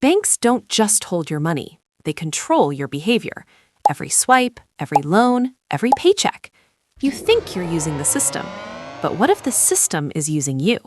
Banks don't just hold your money, they control your behavior. Every swipe, every loan, every paycheck. You think you're using the system, but what if the system is using you?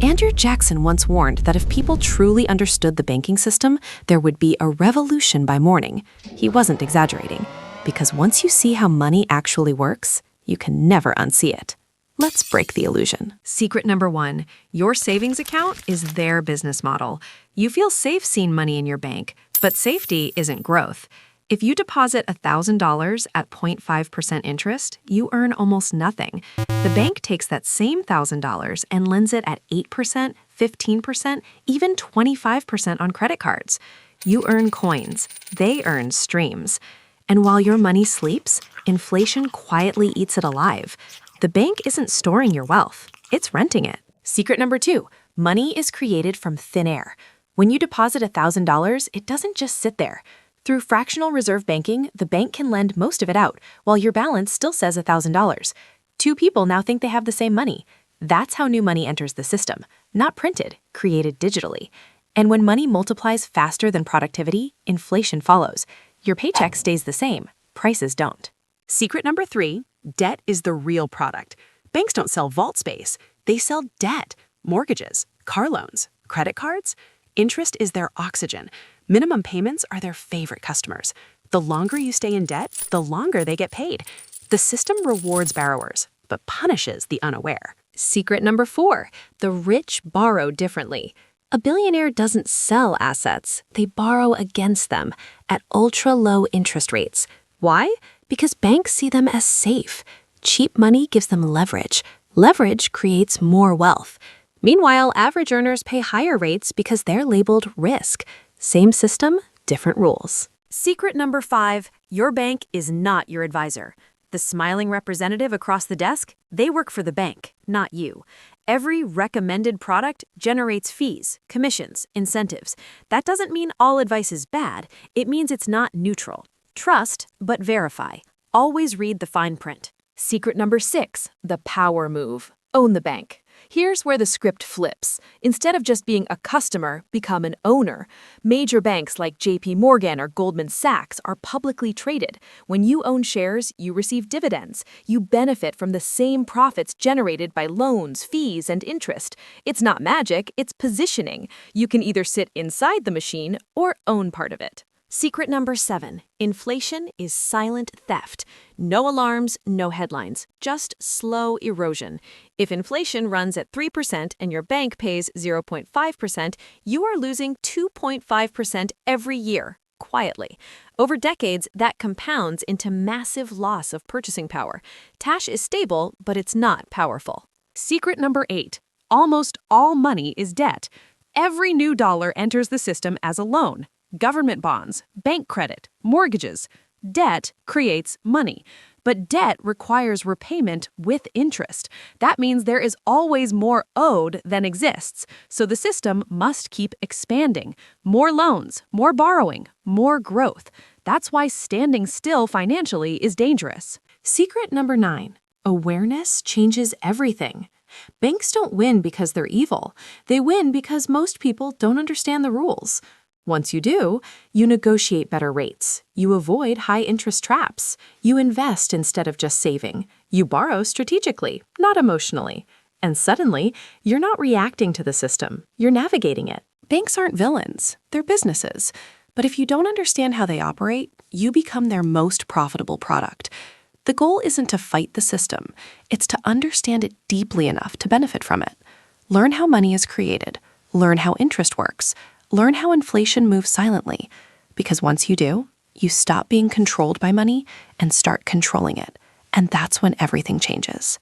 Andrew Jackson once warned that if people truly understood the banking system, there would be a revolution by morning. He wasn't exaggerating, because once you see how money actually works, you can never unsee it. Let's break the illusion. Secret number 1, your savings account is their business model. You feel safe seeing money in your bank, but safety isn't growth. If you deposit $1,000 at 0.5% interest, you earn almost nothing. The bank takes that same $1,000 and lends it at 8%, 15%, even 25% on credit cards. You earn coins. They earn streams. And while your money sleeps, inflation quietly eats it alive. The bank isn't storing your wealth. It's renting it. Secret number 2, money is created from thin air. When you deposit $1,000, it doesn't just sit there. Through fractional reserve banking, the bank can lend most of it out, while your balance still says $1,000. 2 people now think they have the same money. That's how new money enters the system. Not printed, created digitally. And when money multiplies faster than productivity, inflation follows. Your paycheck stays the same. Prices don't. Secret number 3, debt is the real product. Banks don't sell vault space. They sell debt, mortgages, car loans, credit cards. Interest is their oxygen. Minimum payments are their favorite customers. The longer you stay in debt, the longer they get paid. The system rewards borrowers, but punishes the unaware. Secret number 4, the rich borrow differently. A billionaire doesn't sell assets, they borrow against them at ultra-low interest rates. Why? Because banks see them as safe. Cheap money gives them leverage. Leverage creates more wealth. Meanwhile, average earners pay higher rates because they're labeled risk. Same system, different rules. Secret number 5, your bank is not your advisor. The smiling representative across the desk, they work for the bank, not you. Every recommended product generates fees, commissions, incentives. That doesn't mean all advice is bad. It means it's not neutral. Trust, but verify. Always read the fine print. Secret number 6, the power move. Own the bank. Here's where the script flips. Instead of just being a customer, become an owner. Major banks like JP Morgan or Goldman Sachs are publicly traded. When you own shares, you receive dividends. You benefit from the same profits generated by loans, fees, and interest. It's not magic, it's positioning. You can either sit inside the machine or own part of it. Secret number 7, inflation is silent theft. No alarms, no headlines, just slow erosion. If inflation runs at 3% and your bank pays 0.5%, you are losing 2.5% every year, quietly. Over decades, that compounds into massive loss of purchasing power. Cash is stable, but it's not powerful. Secret number 8, almost all money is debt. Every new dollar enters the system as a loan. Government bonds, bank credit, mortgages. Debt creates money, but debt requires repayment with interest. That means there is always more owed than exists, so the system must keep expanding. More loans, more borrowing, more growth. That's why standing still financially is dangerous. Secret number 9, awareness changes everything. Banks don't win because they're evil. They win because most people don't understand the rules. Once you do, you negotiate better rates. You avoid high-interest traps. You invest instead of just saving. You borrow strategically, not emotionally. And suddenly, you're not reacting to the system. You're navigating it. Banks aren't villains. They're businesses. But if you don't understand how they operate, you become their most profitable product. The goal isn't to fight the system. It's to understand it deeply enough to benefit from it. Learn how money is created. Learn how interest works. Learn how inflation moves silently, because once you do, you stop being controlled by money and start controlling it. And that's when everything changes.